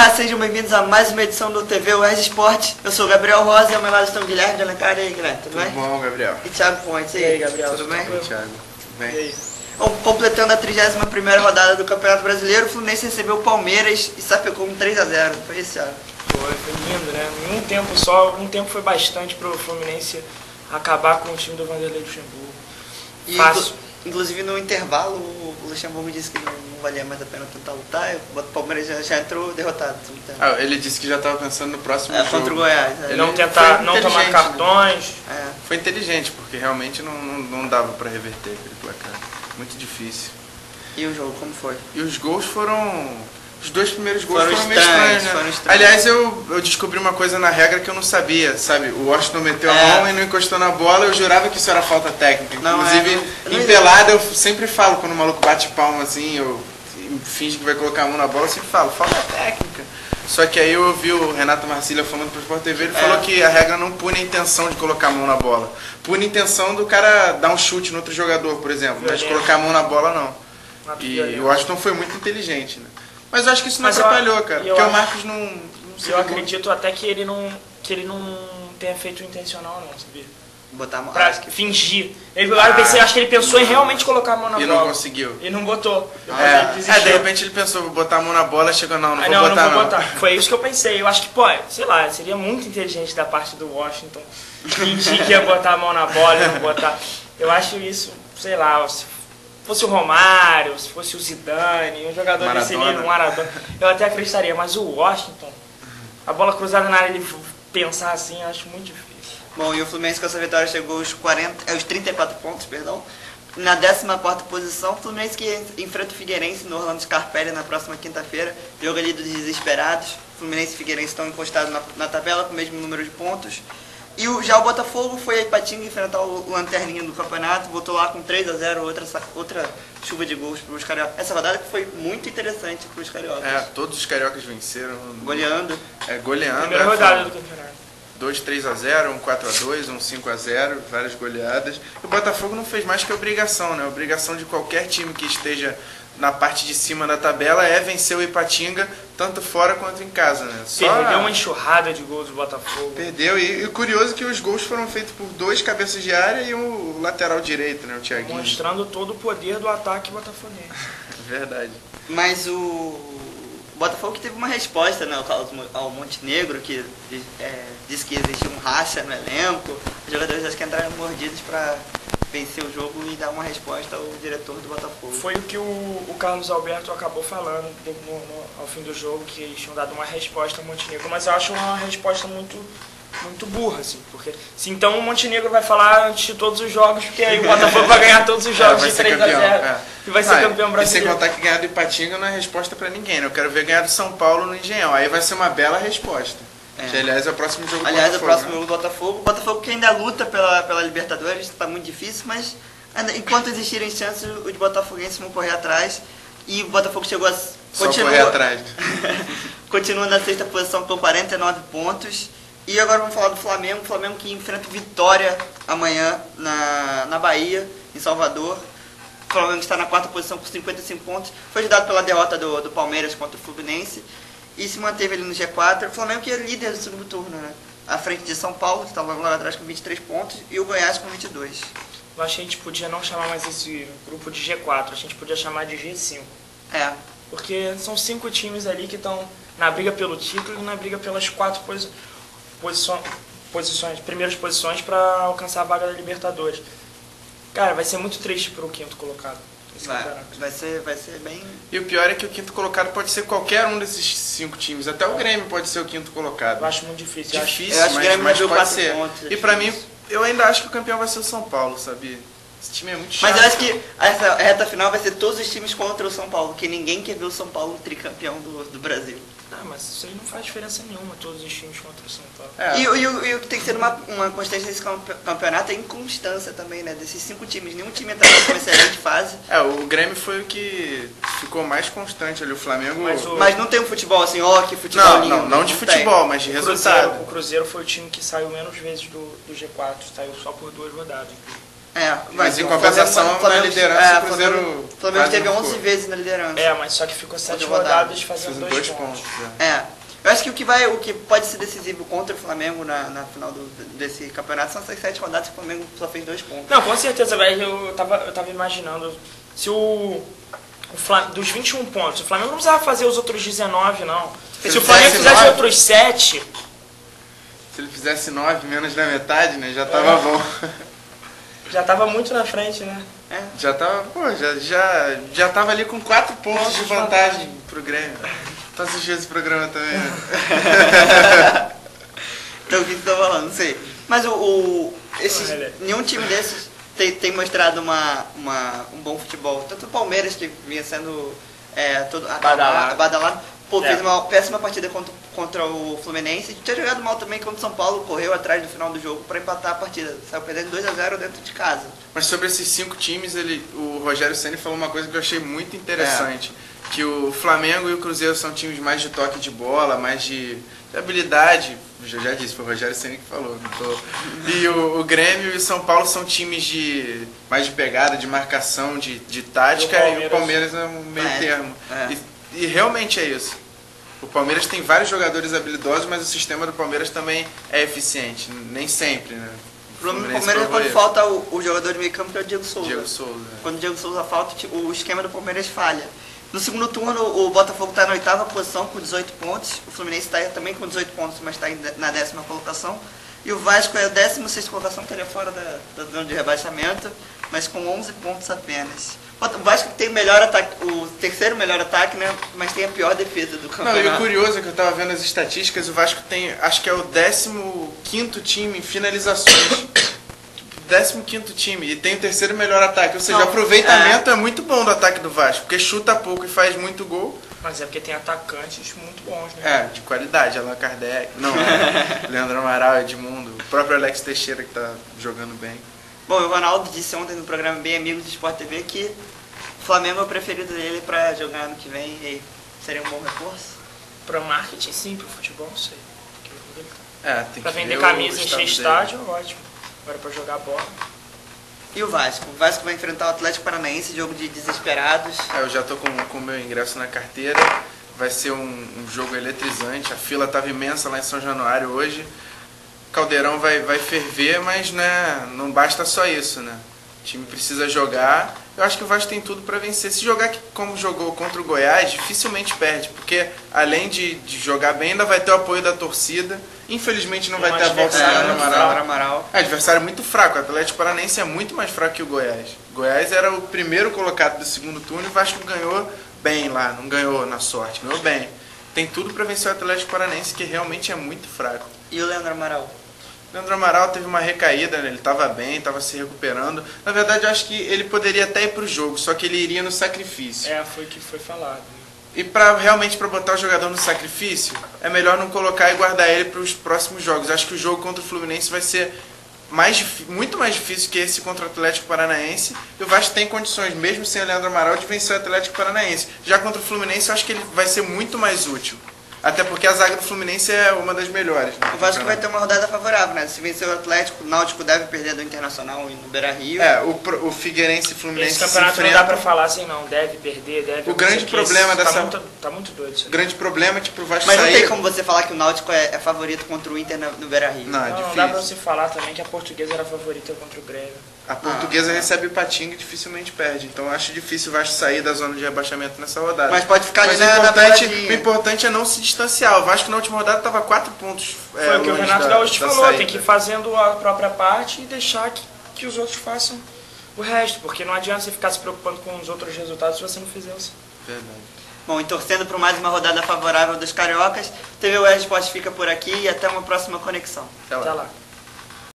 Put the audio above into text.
Olá, sejam bem-vindos a mais uma edição do TV UERJ Esporte. Eu sou o Gabriel Rosa e ao meu lado estão o Guilherme de Alencar. E aí, Guilherme, tudo bem? Tudo bom, Gabriel? E Thiago Pontes. E aí, Gabriel? Tudo bem? Oi, Thiago. Tudo bem? E aí? Bom, completando a 31ª rodada do Campeonato Brasileiro, o Fluminense recebeu o Palmeiras e sapecou um 3-0. Foi esse ano. Foi lindo, né? Em um tempo só, um tempo foi bastante pro Fluminense acabar com o time do Vanderlei Luxemburgo. E, Fácil. inclusive, no intervalo, o Luxemburgo disse que não valia mais a pena tentar lutar. O Palmeiras já entrou derrotado. Ele disse que já estava pensando no próximo jogo. Contra o Goiás. Ele Não foi tentar, não tomar inteligente, cartões. né? Foi inteligente, porque realmente não dava para reverter aquele placar. Muito difícil. E o jogo, como foi? E os gols foram... Os dois primeiros gols Foram foram meio estranhos, né? foram estranhos. Aliás, eu descobri uma coisa na regra que eu não sabia, sabe? O Washington meteu a mão e não encostou na bola, eu jurava que isso era falta técnica. Não, Inclusive, em pelada eu sempre falo, quando o maluco bate palma assim, eu finge que vai colocar a mão na bola, eu sempre falo, falta técnica. Só que aí eu ouvi o Renato Marcília falando pro Sport TV, ele falou que a regra não pune a intenção de colocar a mão na bola. Pune a intenção do cara dar um chute no outro jogador, por exemplo, mas de colocar a mão na bola não. E o Washington foi muito inteligente, né? Mas eu acho que isso não atrapalhou, cara. Porque o Marcos não se Eu ligou. acredito até que ele não tenha feito intencional, não, sabia? Botar a mão. Pra fingir. Acho que ele pensou em realmente colocar a mão na E bola. não conseguiu. E não botou. Ele desistiu. De repente ele pensou, vou botar a mão na bola, chegou, não vou Não botar vou botar. Foi isso que eu pensei. Eu acho que, sei lá, seria muito inteligente da parte do Washington fingir que ia botar a mão na bola e não botar. Eu acho isso, sei lá, se fosse o Romário, se fosse o Zidane, um jogador desse nível, um Maradona, eu até acreditaria. Mas o Washington, a bola cruzada na área, ele pensar assim, eu acho muito difícil. Bom, e o Fluminense com essa vitória chegou aos 34 pontos, perdão. Na 14ª posição, o Fluminense que enfrenta o Figueirense no Orlando Scarpelli na próxima quinta-feira. Jogo ali dos desesperados. Fluminense e Figueirense estão encostados na tabela com o mesmo número de pontos. E já o Botafogo foi a Ipatinga enfrentar o lanterninho do campeonato, voltou lá com 3-0, outra chuva de gols para os cariocas. Essa rodada que foi muito interessante para os cariocas. Todos os cariocas venceram. Goleando. Goleando. Primeira rodada do campeonato. 2-3-0, um 4-2, um 5-0, várias goleadas. E o Botafogo não fez mais que obrigação, né? A obrigação de qualquer time que esteja na parte de cima da tabela é vencer o Ipatinga, tanto fora quanto em casa, né? Perdeu uma enxurrada de gols do Botafogo. Perdeu, e curioso que os gols foram feitos por 2 cabeças de área e o lateral direito, né? O Thiaguinho. Mostrando todo o poder do ataque botafoguense. Verdade. Mas o Botafogo que teve uma resposta, né, ao Montenegro, que disse que existia um racha no elenco. Os jogadores acho que entraram mordidos para vencer o jogo e dar uma resposta ao diretor do Botafogo. Foi o que o Carlos Alberto acabou falando ao fim do jogo, que eles tinham dado uma resposta ao Montenegro, mas eu acho uma resposta muito burra, assim, porque se então o Montenegro vai falar antes de todos os jogos, porque aí o Botafogo vai ganhar todos os jogos de 3-0 e vai ser campeão brasileiro. E sem contar que ganhar do Ipatinga não é resposta pra ninguém, né? Eu quero ver ganhar do São Paulo no Engenhão, aí vai ser uma bela resposta. Que, aliás, é o próximo jogo do Botafogo. Aliás, é o próximo jogo do Botafogo. O Botafogo que ainda luta pela Libertadores, está muito difícil, mas enquanto existirem chances, os botafoguenses vão correr atrás. E o Botafogo chegou a... correr atrás. Continua na 6ª posição com 49 pontos. E agora vamos falar do Flamengo. O Flamengo que enfrenta o Vitória amanhã na Bahia, em Salvador. O Flamengo está na 4ª posição com 55 pontos. Foi ajudado pela derrota do Palmeiras contra o Fluminense. E se manteve ali no G4. O Flamengo que é líder do segundo turno, né? À frente de São Paulo, que estava lá atrás com 23 pontos. E o Goiás com 22. Eu acho que a gente podia não chamar mais esse grupo de G4. A gente podia chamar de G5. Porque são 5 times ali que estão na briga pelo título e na briga pelas 4 primeiras posições para alcançar a vaga da Libertadores. Cara, vai ser muito triste pro 5º colocado. Vai ser bem... E o pior é que o 5º colocado pode ser qualquer um desses 5 times. Até o Grêmio pode ser o 5º colocado. Eu acho muito difícil. Eu acho que o Grêmio mas vai pode 4 ser. pontos. E pra mim, eu ainda acho que o campeão vai ser o São Paulo, sabia? Esse time é muito chato. Mas eu acho que essa reta final vai ser todos os times contra o São Paulo, porque ninguém quer ver o São Paulo tricampeão do Brasil. Mas isso aí não faz diferença nenhuma, todos os times contra o São Paulo. E o que tem que ser uma constância desse campeonato é a inconstância também, né? Desses 5 times. Nenhum time entra numa excelente fase. O Grêmio foi o que ficou mais constante ali. O Flamengo... Mas não tem um futebol assim, que futebol lindo. Não de futebol, mas de resultado. O Cruzeiro foi o time que saiu menos vezes do G4, saiu só por 2 rodadas. Mas em compensação, na liderança, o Cruzeiro... O Flamengo teve 11 vezes na liderança. Mas só que ficou 7 rodadas fazendo 2 pontos. Eu acho que o que pode ser decisivo contra o Flamengo na final desse campeonato são essas 7 rodadas que o Flamengo só fez 2 pontos. Não, com certeza, velho. Eu tava imaginando se dos 21 pontos, o Flamengo não precisava fazer os outros 19, não. Se o Flamengo fizesse outros 7... Se ele fizesse 9, menos da metade, né? Já tava bom. Já tava muito na frente, né? Já tava, já tava ali com 4 pontos de vantagem pro Grêmio. Tu assistiu esse programa também, né? Então o que você tá falando? Não sei. Mas nenhum time desses tem mostrado um bom futebol. Tanto o Palmeiras, que vinha sendo todo badalado, fez uma péssima partida contra o Fluminense. Tinha jogado mal também contra o São Paulo, correu atrás no final do jogo para empatar a partida. Saiu perdendo 2-0 dentro de casa. Mas sobre esses 5 times, o Rogério Ceni falou uma coisa que eu achei muito interessante. Que o Flamengo e o Cruzeiro são times mais de toque de bola, mais de habilidade. Eu já disse, foi o Rogério Ceni que falou. E o Grêmio e o São Paulo são times mais de pegada, de marcação, de tática. E o Palmeiras é um meio termo. E realmente é isso. O Palmeiras tem vários jogadores habilidosos, mas o sistema do Palmeiras também é eficiente. Nem sempre, né? O problema do Palmeiras é quando falta o jogador de meio campo, que é o Diego Souza. Quando o Diego Souza falta, o esquema do Palmeiras falha. No segundo turno, o Botafogo está na 8ª posição com 18 pontos. O Fluminense está também com 18 pontos, mas está na 10ª colocação. E o Vasco é a 16ª colocação, estaria fora da zona de rebaixamento, mas com 11 pontos apenas. O Vasco tem o terceiro melhor ataque, né? Mas tem a pior defesa do campeonato. Não, e o curioso é que eu estava vendo as estatísticas, o Vasco tem, acho que é o 15º time em finalizações. 15º time, e tem o terceiro melhor ataque. Ou seja, o aproveitamento é muito bom do ataque do Vasco, porque chuta pouco e faz muito gol. Mas é porque tem atacantes muito bons, né? De qualidade. Allan Kardec, Leandro Amaral, Edmundo, o próprio Alex Teixeira que está jogando bem. Bom, o Ronaldo disse ontem no programa Bem Amigos do Sport TV que o Flamengo é o preferido dele para jogar ano que vem e seria um bom reforço. Para marketing, sim, para o futebol, não sei. Tem para vender camisa, encher estádio, ótimo. Agora para jogar bola. E o Vasco? O Vasco vai enfrentar o Atlético Paranaense, jogo de desesperados. Eu já estou com o meu ingresso na carteira. Vai ser um jogo eletrizante. A fila estava imensa lá em São Januário hoje. Caldeirão vai ferver, mas né, não basta só isso, né? O time precisa jogar. Eu acho que o Vasco tem tudo para vencer. Se jogar como jogou contra o Goiás, dificilmente perde, porque além de jogar bem, ainda vai ter o apoio da torcida. Infelizmente não vai ter a volta do Amaral. Adversário muito fraco. O Atlético Paranaense é muito mais fraco que o Goiás. O Goiás era o primeiro colocado do segundo turno e o Vasco ganhou bem lá, não ganhou na sorte, ganhou bem. Tem tudo para vencer o Atlético Paranaense, que realmente é muito fraco. E o Leandro Amaral? Leandro Amaral teve uma recaída, né? Ele estava bem, estava se recuperando. Na verdade, eu acho que ele poderia até ir para o jogo, só que ele iria no sacrifício. Foi o que foi falado. E realmente para botar o jogador no sacrifício, é melhor não colocar e guardar ele para os próximos jogos. Eu acho que o jogo contra o Fluminense vai ser muito mais difícil que esse contra o Atlético Paranaense. E o Vasco tem condições, mesmo sem o Leandro Amaral, de vencer o Atlético Paranaense. Já contra o Fluminense, eu acho que ele vai ser muito mais útil. Até porque a zaga do Fluminense é uma das melhores. O Vasco vai ter uma rodada favorável, né? Se vencer o Atlético, o Náutico deve perder do Internacional e no Beira-Rio. O Figueirense e Fluminense se enfrentam. Esse campeonato não dá pra falar assim, não. Deve perder, deve... O grande problema dessa... Tá muito doido isso aí. O grande problema é que pro Vasco sair... Mas não tem como você falar que o Náutico é favorito contra o Inter no Beira-Rio. Não, é difícil. Não dá pra você falar também que a Portuguesa era a favorita contra o Grêmio. A Portuguesa recebe o Patinga e dificilmente perde. Então eu acho difícil o Vasco sair da zona de rebaixamento nessa rodada. Mas pode ficar ali o importante é não se distanciar. O Vasco na última rodada estava 4 pontos. Foi o que o Renato Gaúcho falou. Saída. Tem que ir fazendo a própria parte e deixar que os outros façam o resto. Porque não adianta você ficar se preocupando com os outros resultados se você não fizer isso. Verdade. Bom, e torcendo por mais uma rodada favorável dos cariocas, TV UERJ Esporte fica por aqui e até uma próxima conexão. Até lá.